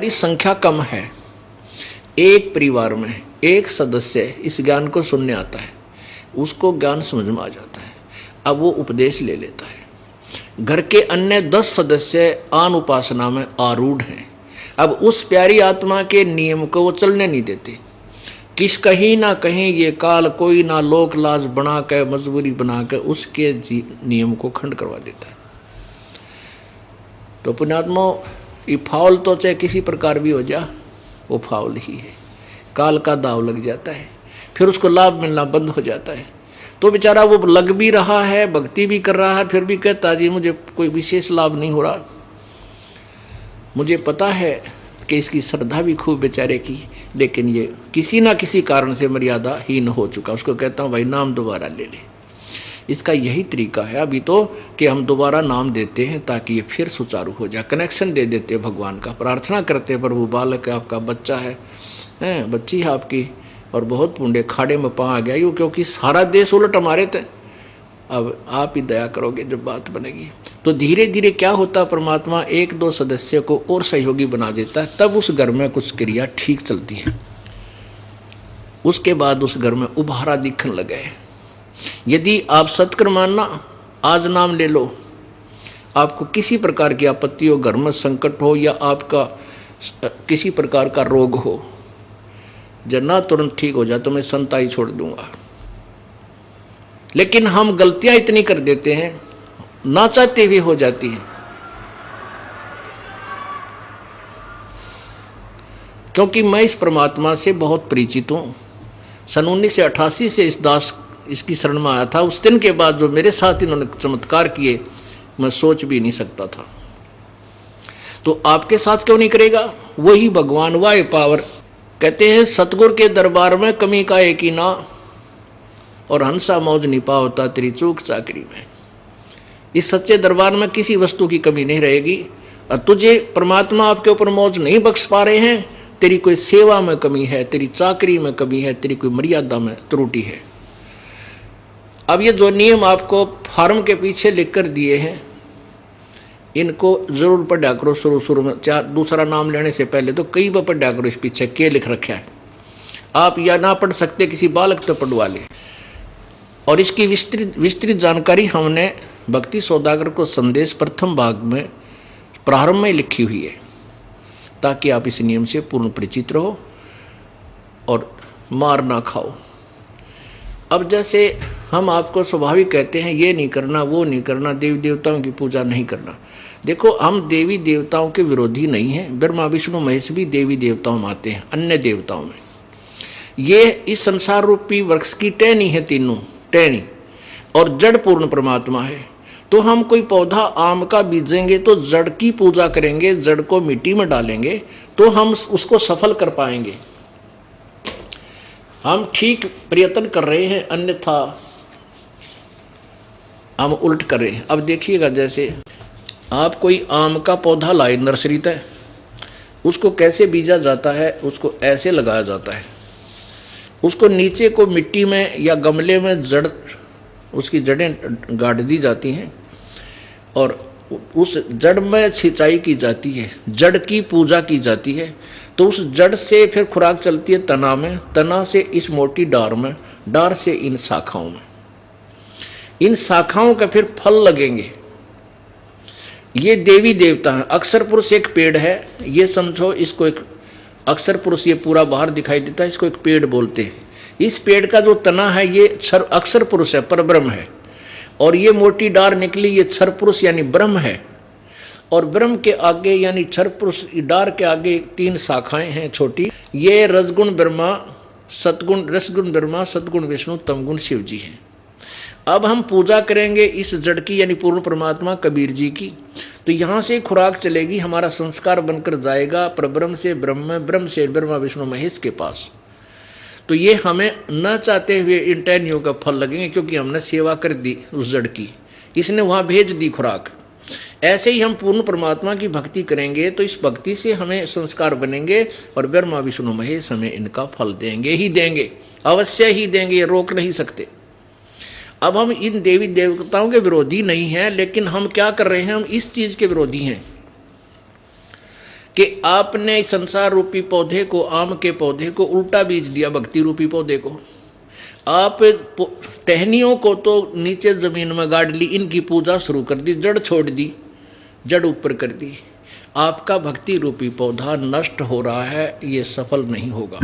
हमारी संख्या कम है, एक परिवार में एक सदस्य इस ज्ञान को सुनने आता है, उसको ज्ञान समझ में आ जाता है, अब वो उपदेश ले लेता है। घर के अन्य 10 सदस्य आन उपासना में आरूढ़ हैं, अब उस प्यारी आत्मा के नियम को वो चलने नहीं देते। किस कहीं ना कहीं ये काल कोई ना लोक लाज बना के मजबूरी बना के उसके नियम को खंड करवा देता है। तो पुण्यात्मा, ये फाउल तो चाहे किसी प्रकार भी हो जा, वो फाउल ही है, काल का दाव लग जाता है, फिर उसको लाभ मिलना बंद हो जाता है। तो बेचारा वो लग भी रहा है, भक्ति भी कर रहा है, फिर भी कहता जी मुझे कोई विशेष लाभ नहीं हो रहा। मुझे पता है कि इसकी श्रद्धा भी खूब बेचारे की, लेकिन ये किसी ना किसी कारण से मर्यादा हीन हो चुका। उसको कहता हूँ भाई नाम दोबारा ले ले। इसका यही तरीका है अभी तो कि हम दोबारा नाम देते हैं ताकि ये फिर सुचारू हो जाए, कनेक्शन दे देते हैं भगवान का, प्रार्थना करते हैं प्रभु बालक है आपका, बच्चा है, बच्ची है आपकी, और बहुत पुण्य खाड़े में पा गया यूँ, क्योंकि सारा देश उलट हमारे थे, अब आप ही दया करोगे जब बात बनेगी। तो धीरे धीरे क्या होता, परमात्मा 1-2 सदस्य को और सहयोगी बना देता है, तब उस घर में कुछ क्रिया ठीक चलती है। उसके बाद उस घर में उभारा दिखने लगे। यदि आप सत्कर्म मानना, आज नाम ले लो, आपको किसी प्रकार की आपत्ति हो, घर में संकट हो या आपका किसी प्रकार का रोग हो, जब ना तुरंत ठीक हो जाए तो मैं संताई छोड़ दूंगा। लेकिन हम गलतियां इतनी कर देते हैं, ना चाहते हुए हो जाती हैं, क्योंकि मैं इस परमात्मा से बहुत परिचित हूं। सन 1988 से इस दास इसकी शरण में आया था। उस दिन के बाद जो मेरे साथ इन्होंने चमत्कार किए, मैं सोच भी नहीं सकता था। तो आपके साथ क्यों नहीं करेगा? वही भगवान, वही पावर। कहते हैं सतगुरु के दरबार में कमी का एक ही ना, और हंसा मौज निपा होता तेरी चूक चाकरी में। इस सच्चे दरबार में किसी वस्तु की कमी नहीं रहेगी। और तुझे परमात्मा आपके ऊपर मौज नहीं बख्श पा रहे हैं, तेरी कोई सेवा में कमी है, तेरी चाकरी में कमी है, तेरी कोई मर्यादा में त्रुटि है। अब ये जो नियम आपको फार्म के पीछे लिखकर दिए हैं, इनको जरूर पढ़ा करो। शुरू में दूसरा नाम लेने से पहले तो कई बार पढ़ा करो इस पीछे क्या लिख रखा है। आप या ना पढ़ सकते, किसी बालक तो पढ़वा ले। और इसकी विस्तृत जानकारी हमने भक्ति सौदागर को संदेश प्रथम भाग में प्रारंभ में लिखी हुई है, ताकि आप इस नियम से पूर्ण परिचित रहो और मार ना खाओ। अब जैसे हम आपको स्वाभाविक कहते हैं ये नहीं करना, वो नहीं करना, देवी देवताओं की पूजा नहीं करना। देखो, हम देवी देवताओं के विरोधी नहीं हैं। ब्रह्मा विष्णु महेश भी देवी देवताओं में आते हैं, अन्य देवताओं में। ये इस संसार रूपी वृक्ष की टहनी है, तीनों टहनी, और जड़ पूर्ण परमात्मा है। तो हम कोई पौधा आम का बीजेंगे तो जड़ की पूजा करेंगे, जड़ को मिट्टी में डालेंगे तो हम उसको सफल कर पाएंगे। हम ठीक प्रयत्न कर रहे हैं, अन्यथा हम उल्ट कर रहे हैं। अब देखिएगा, जैसे आप कोई आम का पौधा लाए नर्सरी तक, उसको कैसे बीजा जाता है, उसको ऐसे लगाया जाता है। उसको नीचे को मिट्टी में या गमले में जड़, उसकी जड़ें गाड़ दी जाती हैं और उस जड़ में सिंचाई की जाती है, जड़ की पूजा की जाती है। तो उस जड़ से फिर खुराक चलती है तना में, तना से इस मोटी डार में, डार से इन शाखाओं में, इन शाखाओं का फिर फल लगेंगे। ये देवी देवता हैं। अक्षर पुरुष एक पेड़ है, ये समझो, इसको एक अक्षर पुरुष, ये पूरा बाहर दिखाई देता है, इसको एक पेड़ बोलते हैं। इस पेड़ का जो तना है ये अक्षर पुरुष है, परब्रह्म है। और ये मोटी डार निकली, ये क्षर पुरुष यानी ब्रह्म है। और ब्रह्म के आगे यानी क्षर पुरुष डार के आगे 3 शाखाएं हैं छोटी। ये रजगुण ब्रह्मा, सतगुण, रसगुण ब्रह्मा, सतगुण विष्णु, तमगुण शिव जी हैं। अब हम पूजा करेंगे इस जड़ की यानी पूर्ण परमात्मा कबीर जी की। तो यहाँ से खुराक चलेगी, हमारा संस्कार बनकर जाएगा परब्रह्म से ब्रह्म, ब्रह्म से ब्रह्मा विष्णु महेश के पास। तो ये हमें न चाहते हुए इन टहनियों का फल लगेंगे, क्योंकि हमने सेवा कर दी उस जड़ की, इसने वहाँ भेज दी खुराक। ऐसे ही हम पूर्ण परमात्मा की भक्ति करेंगे तो इस भक्ति से हमें संस्कार बनेंगे और ब्रह्मा विष्णु महेश हमें इनका फल देंगे ही देंगे, अवश्य ही देंगे, ये रोक नहीं सकते। अब हम इन देवी देवताओं के विरोधी नहीं हैं, लेकिन हम क्या कर रहे हैं, हम इस चीज़ के विरोधी हैं कि आपने संसार रूपी पौधे को, आम के पौधे को उल्टा बीज दिया भक्ति रूपी पौधे को। आप टहनियों को तो नीचे जमीन में गाड़ ली, इनकी पूजा शुरू कर दी, जड़ छोड़ दी, जड़ ऊपर कर दी। आपका भक्ति रूपी पौधा नष्ट हो रहा है, ये सफल नहीं होगा।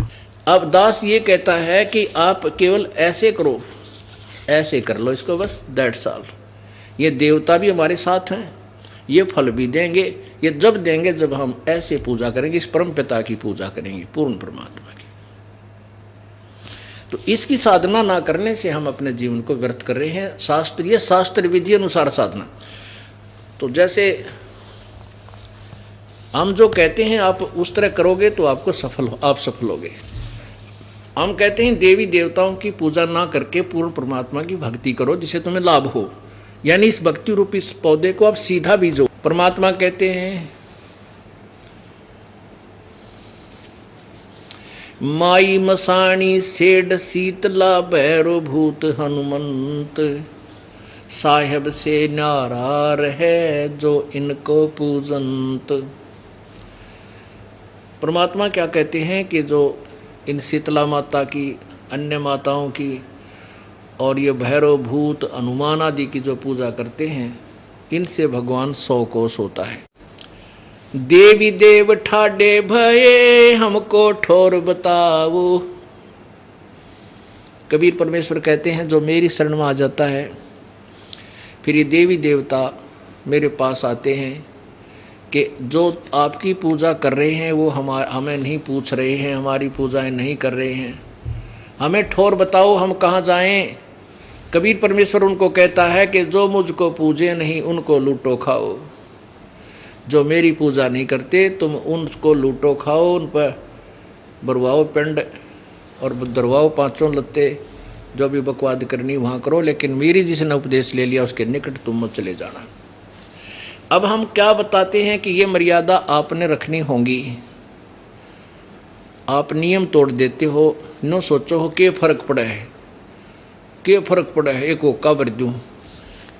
अब दास ये कहता है कि आप केवल ऐसे करो, ऐसे कर लो इसको, बस दैट्स ऑल। ये देवता भी हमारे साथ हैं, ये फल भी देंगे। ये जब देंगे जब हम ऐसे पूजा करेंगे, इस परम पिता की पूजा करेंगे, पूर्ण परमात्मा की। तो इसकी साधना ना करने से हम अपने जीवन को व्यर्थ कर रहे हैं। शास्त्र, ये शास्त्र विधि अनुसार साधना। तो जैसे हम जो कहते हैं आप उस तरह करोगे तो आप सफल होगे। हम कहते हैं देवी देवताओं की पूजा ना करके पूर्ण परमात्मा की भक्ति करो जिससे तुम्हें लाभ हो। यानी इस भक्ति रूपी इस पौधे को आप सीधा बीजो। परमात्मा कहते हैं माई मसाणी सेड शीतला भैरो भूत हनुमंत, साहेब से नारार है जो इनको पूजंत। परमात्मा क्या कहते हैं कि जो इन शीतला माता की, अन्य माताओं की और ये भैरव भूत हनुमान आदि की जो पूजा करते हैं, इनसे भगवान 100 कोस होता है। देवी देव ठाडे भये हमको ठोर बताओ। कबीर परमेश्वर कहते हैं जो मेरी शरण में आ जाता है, फिर ये देवी देवता मेरे पास आते हैं कि जो आपकी पूजा कर रहे हैं वो हमें नहीं पूछ रहे हैं, हमारी पूजाएं नहीं कर रहे हैं, हमें ठोर बताओ हम कहाँ जाएं। कबीर परमेश्वर उनको कहता है कि जो मुझको पूजे नहीं उनको लूटो खाओ। जो मेरी पूजा नहीं करते तुम उनको लूटो खाओ, उन पर बरवाओ पिंड और दरवाओ पाँचों लत्ते, जो भी बकवाद करनी वहाँ करो, लेकिन मेरी जिसने उपदेश ले लिया उसके निकट तुम मत चले जाना। अब हम क्या बताते हैं कि ये मर्यादा आपने रखनी होगी। आप नियम तोड़ देते हो, नो सोचो हो के फर्क पड़ा है, के फर्क पड़ा है, एक होका भर दूँ,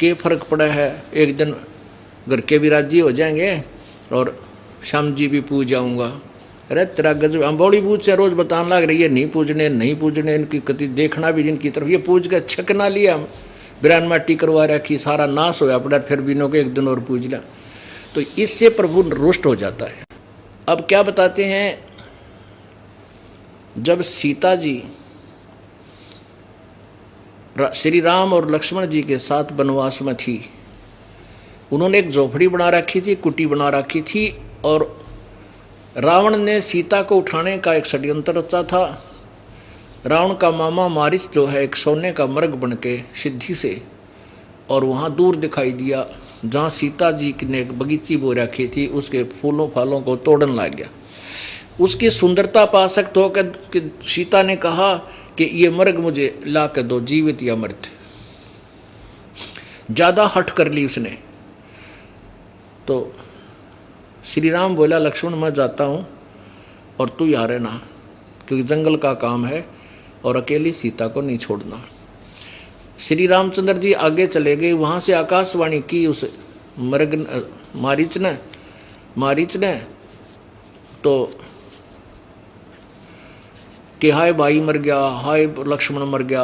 के फर्क पड़ा है, एक दिन घर के भी राजी हो जाएंगे और श्याम जी भी पूज जाऊँगा। अरे तेरा गजब, हम बॉलीवुड से रोज़ बताने लग रही है नहीं पूजने, इनकी कति देखना भी जिनकी तरफ, ये पूज के छक ना लिया, हम बिरान माटी करवा रखी, सारा नाश होया पड़ा, फिर भी नो के एक दिन और पूज लिया, तो इससे प्रभु रुष्ट हो जाता है। अब क्या बताते हैं, जब सीता जी श्री राम और लक्ष्मण जी के साथ वनवास में थी, उन्होंने एक झोपड़ी बना रखी थी, कुटी बना रखी थी, और रावण ने सीता को उठाने का एक षड्यंत्र रचा था। रावण का मामा मारिच जो है एक सोने का मृग बन के सिद्धि से, और वहाँ दूर दिखाई दिया जहाँ सीता जी ने एक बगीची बो रखी थी, उसके फूलों फालों को तोड़न लग गया। उसकी सुंदरता पासक्त होकर कि सीता ने कहा कि ये मृग मुझे ला कर दो, जीवित या मृत। ज़्यादा हट कर ली उसने। तो श्री राम बोला लक्ष्मण मैं जाता हूँ और तू यहाँ रहना, क्योंकि जंगल का काम है और अकेली सीता को नहीं छोड़ना। श्री रामचंद्र जी आगे चले गए। वहाँ से आकाशवाणी की उस मृग मारीच ने तो कि हाय भाई मर गया, हाय लक्ष्मण मर गया।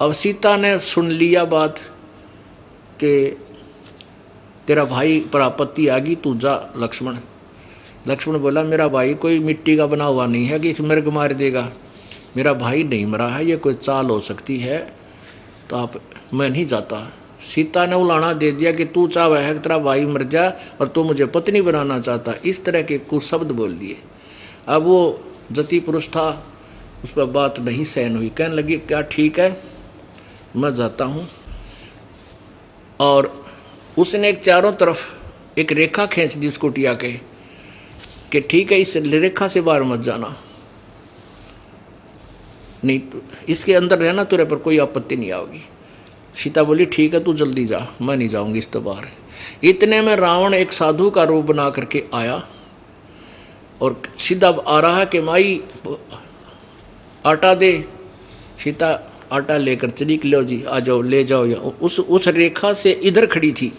अब सीता ने सुन लिया बात कि तेरा भाई पर आपत्ति आ गई, तू जा लक्ष्मण। लक्ष्मण बोला मेरा भाई कोई मिट्टी का बना हुआ नहीं है कि मृग मार देगा, मेरा भाई नहीं मरा है, ये कोई चाल हो सकती है, तो मैं नहीं जाता। सीता ने उलाना दे दिया कि तू चाह है कि तेरा भाई मर जा और तू मुझे पत्नी बनाना चाहता, इस तरह के कुछ शब्द बोल दिए। अब वो जति पुरुष था, उस पर बात नहीं सहन हुई, कहने लगी क्या ठीक है मैं जाता हूँ। और उसने एक चारों तरफ एक रेखा खींच दी उस कुटिया के कि ठीक है इस रेखा से बाहर मत जाना, नहीं इसके अंदर रहना, तेरे पर कोई आपत्ति नहीं आएगी। सीता बोली ठीक है तू जल्दी जा, मैं नहीं जाऊंगी इस तो बाहर। इतने में रावण एक साधु का रूप बना करके आया और सीधा आ रहा कि माई आटा दे। सीता आटा लेकर चली कि लो जी आ जाओ ले जाओ। उस रेखा से इधर खड़ी थी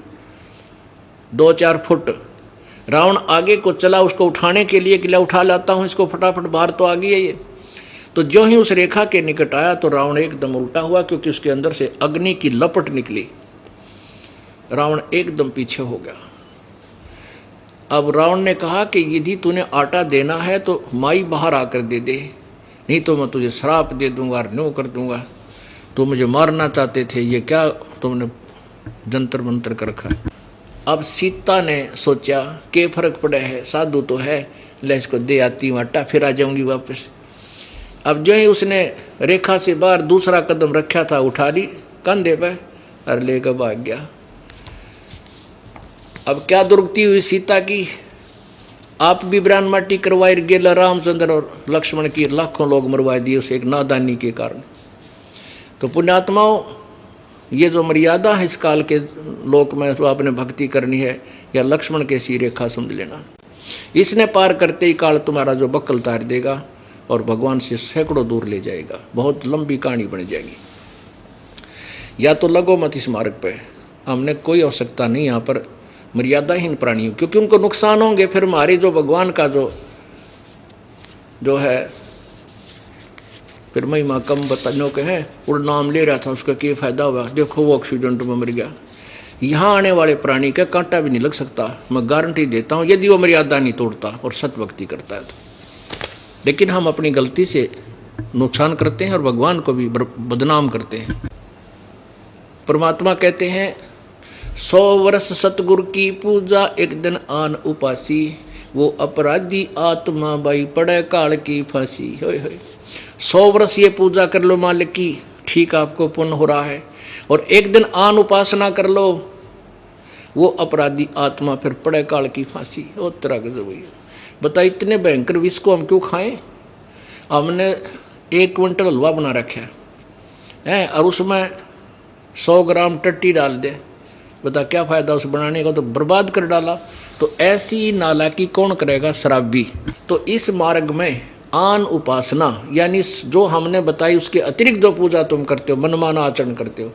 2-4 फुट, रावण आगे को चला उसको उठाने के लिए कि उठा लाता हूँ इसको फटाफट, बाहर तो आ गई है ये। तो जो ही उस रेखा के निकट आया तो रावण एकदम उल्टा हुआ, क्योंकि उसके अंदर से अग्नि की लपट निकली। रावण एकदम पीछे हो गया। अब रावण ने कहा कि यदि तूने आटा देना है तो माई बाहर आकर दे दे, नहीं तो मैं तुझे श्राप दे दूंगा और न्यों कर दूंगा। तो मुझे मारना चाहते थे, ये क्या तुमने जंतर मंतर कर रखा है। अब सीता ने सोचा कि फर्क पड़ा है, साधु तो है, ले इसको दे आती हूँ आटा, फिर आ जाऊंगी वापस। अब जो ही उसने रेखा से बाहर दूसरा कदम रखा था, उठा ली कंधे पे और लेकर भाग गया। अब क्या दुर्गति हुई सीता की, आप भी ब्रान माटी करवाई गेला, रामचंद्र और लक्ष्मण की लाखों लोग मरवा दिए उसे एक नादानी के कारण। तो पुण्यात्माओं, ये जो मर्यादा है इस काल के लोक में, तो आपने भक्ति करनी है या लक्ष्मण के सी रेखा समझ लेना। इसने पार करते ही काल तुम्हारा जो बक्कल तार देगा और भगवान से सैकड़ों दूर ले जाएगा। बहुत लंबी कहानी बन जाएगी। या तो लगो मत इस मार्ग पे, हमने कोई आवश्यकता नहीं यहाँ पर मर्यादाहीन प्राणियों, क्योंकि उनको नुकसान होंगे। फिर हमारी जो भगवान का जो है फिर महिमा कम बताने के हैं। और नाम ले रहा था, उसका क्या फायदा हुआ, देखो वो एक्सीडेंट में मर गया। यहाँ आने वाले प्राणी का कांटा भी नहीं लग सकता, मैं गारंटी देता हूँ, यदि वो मर्यादा नहीं तोड़ता और सतभक्ति करता है तो। लेकिन हम अपनी गलती से नुकसान करते हैं और भगवान को भी बदनाम करते हैं। परमात्मा कहते हैं 100 वर्ष सतगुरु की पूजा, एक दिन आन उपासी, वो अपराधी आत्मा बाई पड़े काल की फांसी। होय होय, 100 वर्ष ये पूजा कर लो मालिक की, ठीक आपको पुण्य हो रहा है, और एक दिन आन उपासना कर लो, वो अपराधी आत्मा फिर पड़े काल की फांसी। ओ तेरा गजब हुई। बता, इतने भयंकर विष को हम क्यों खाएं? हमने 1 क्विंटल हलवा बना रखा है और उसमें 100 ग्राम टट्टी डाल दे, बता क्या फ़ायदा उस बनाने का, तो बर्बाद कर डाला। तो ऐसी नालायकी कौन करेगा? शराबी। तो इस मार्ग में आन उपासना यानी जो हमने बताई उसके अतिरिक्त जो पूजा तुम करते हो, मनमाना आचरण करते हो,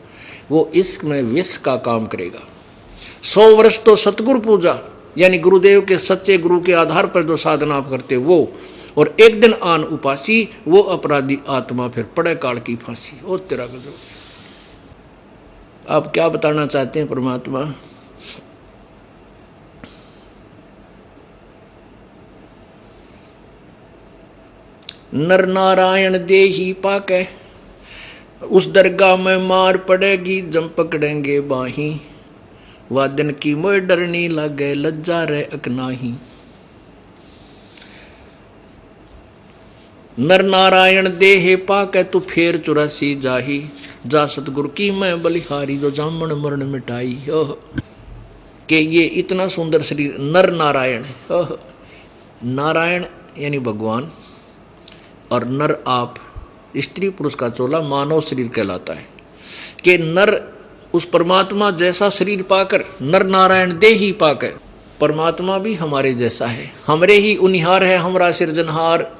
वो इसमें विष का काम करेगा। 100 वर्ष तो सतगुरु पूजा यानी गुरुदेव के सच्चे गुरु के आधार पर जो साधना आप करते हो वो, और एक दिन आन उपासी, वो अपराधी आत्मा फिर पड़े काल की फांसी। ओ तेरा गजब। आप क्या बताना चाहते हैं परमात्मा? नर नारायण देही पाके, उस दरगाह में मार पड़ेगी जम पकड़ेंगे बाही, वादन की मोय डरनी लगे लज्जा रे अकनाही। नर नारायण देहे पाके तू फेर 84 जाही, जा सतगुरु की मैं बलिहारी, जो जामन मरण मिटाई। ओह के ये इतना सुंदर शरीर नर नारायण। ओह, नारायण यानी भगवान और नर आप, स्त्री पुरुष का चोला मानव शरीर कहलाता है। कि नर उस परमात्मा जैसा शरीर पाकर, नर नारायण देही पाकर, परमात्मा भी हमारे जैसा है, हमरे ही उनिहार है, हमारा सिरजनहार।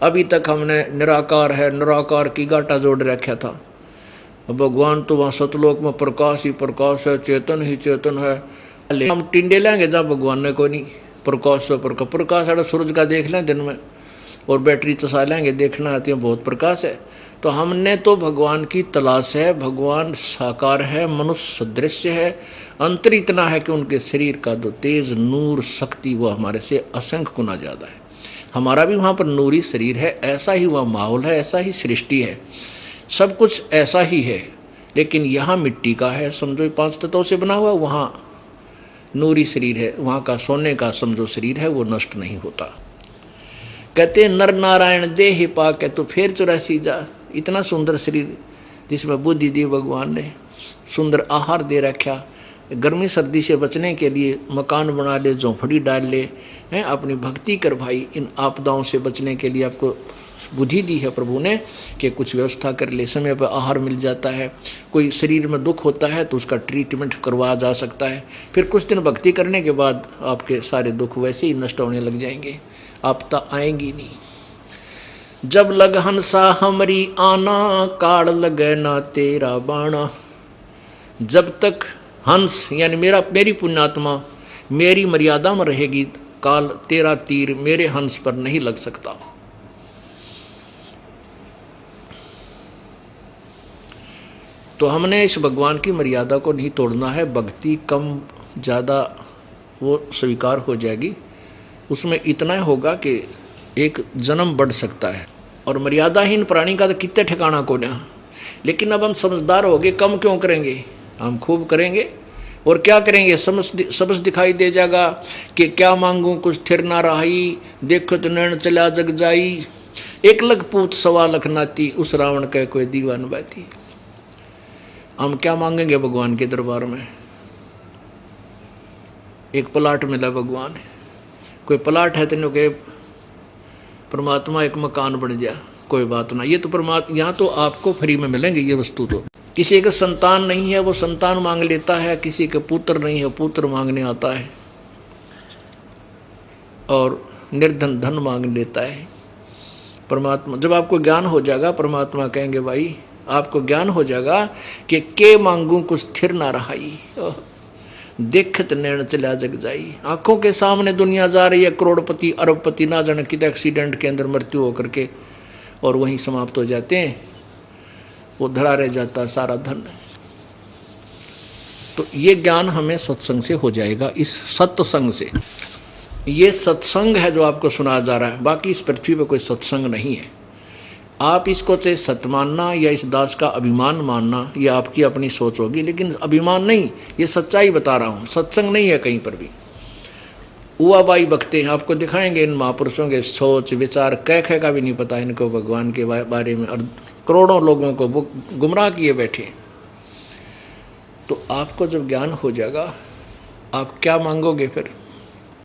अभी तक हमने निराकार है, निराकार की गाटा जोड़ रखा था। भगवान तो वहाँ सतलोक में प्रकाश ही प्रकाश है, चेतन ही चेतन है। हम टिंडे लेंगे जहाँ भगवान ने कोई नहीं, प्रकाश से प्रकाश, प्रकाश है सूरज का देख लें दिन में, और बैटरी चसा लेंगे, देखना आती है बहुत प्रकाश है। तो हमने तो भगवान की तलाश है, भगवान साकार है, मनुष्य सदृश्य है, अंतर इतना है कि उनके शरीर का जो तेज नूर शक्ति वो हमारे से असंख्य गुना ज़्यादा है। हमारा भी वहाँ पर नूरी शरीर है, ऐसा ही वह माहौल है, ऐसा ही सृष्टि है, सब कुछ ऐसा ही है। लेकिन यहाँ मिट्टी का है, समझो 5 तत्वों से बना हुआ, वहाँ नूरी शरीर है, वहाँ का सोने का समझो शरीर है, वो नष्ट नहीं होता। कहते नर नारायण देह पाके तो फेर 84 जा। इतना सुंदर शरीर जिसमें बुद्धि दी भगवान ने, सुंदर आहार दे रखा, गर्मी सर्दी से बचने के लिए मकान बना ले, झोंपड़ी डाल ले, हैं अपनी भक्ति कर भाई। इन आपदाओं से बचने के लिए आपको बुद्धि दी है प्रभु ने कि कुछ व्यवस्था कर ले, समय पर आहार मिल जाता है। कोई शरीर में दुख होता है तो उसका ट्रीटमेंट करवाया जा सकता है। फिर कुछ दिन भक्ति करने के बाद आपके सारे दुख वैसे ही नष्ट होने लग जाएंगे, आपदा आएंगी नहीं। जब लग हंसा हमरी आना, काल लगे ना तेरा बाणा। जब तक हंस यानी मेरी पुण्यात्मा मेरी मर्यादा में रहेगी काल, तेरा तीर मेरे हंस पर नहीं लग सकता। तो हमने इस भगवान की मर्यादा को नहीं तोड़ना है। भक्ति कम ज़्यादा वो स्वीकार हो जाएगी, उसमें इतना होगा कि एक जन्म बढ़ सकता है। और मर्यादाहीन प्राणी का तो कितने ठिकाना को ना, लेकिन अब हम समझदार हो गए, कम क्यों करेंगे, हम खूब करेंगे। और क्या करेंगे, समझ दिखाई दे जाएगा कि क्या मांगू कुछ थिर ना रहाई, देखो तो नैन चला जग जाई, एक लख पूत सवा लख नाती, उस रावण का कोई दीवान बैठी। हम क्या मांगेंगे भगवान के दरबार में, एक प्लाट मिला भगवान, कोई प्लाट है तेनों के परमात्मा एक मकान बन जा, कोई बात ना। ये तो परमात्मा यहाँ तो आपको फ्री में मिलेंगे ये वस्तु। तो किसी का संतान नहीं है वो संतान मांग लेता है, किसी का पुत्र नहीं है पुत्र मांगने आता है, और निर्धन धन मांग लेता है। परमात्मा जब आपको ज्ञान हो जाएगा, परमात्मा कहेंगे भाई आपको ज्ञान हो जाएगा कि के मांगू कुछ स्थिर ना रहाई, देखत नैन चला जग जाई। आंखों के सामने दुनिया जा रही है, करोड़पति अरबपति ना जाने कितने एक्सीडेंट के अंदर मृत्यु होकर के और वहीं समाप्त हो जाते हैं, वो धरा रह जाता है सारा धन। तो ये ज्ञान हमें सत्संग से हो जाएगा, इस सत्संग से। ये सत्संग है जो आपको सुनाया जा रहा है, बाकी इस पृथ्वी पर कोई सत्संग नहीं है। आप इसको चाहे सत्य मानना या इस दास का अभिमान मानना, ये आपकी अपनी सोच होगी, लेकिन अभिमान नहीं, ये सच्चाई बता रहा हूँ। सत्संग नहीं है कहीं पर भी। उआबाई बकते हैं, आपको दिखाएंगे इन महापुरुषों के सोच विचार, कह का भी नहीं पता इनको भगवान के बारे में, और करोड़ों लोगों को वो गुमराह किए बैठे। तो आपको जब ज्ञान हो जाएगा, आप क्या मांगोगे फिर?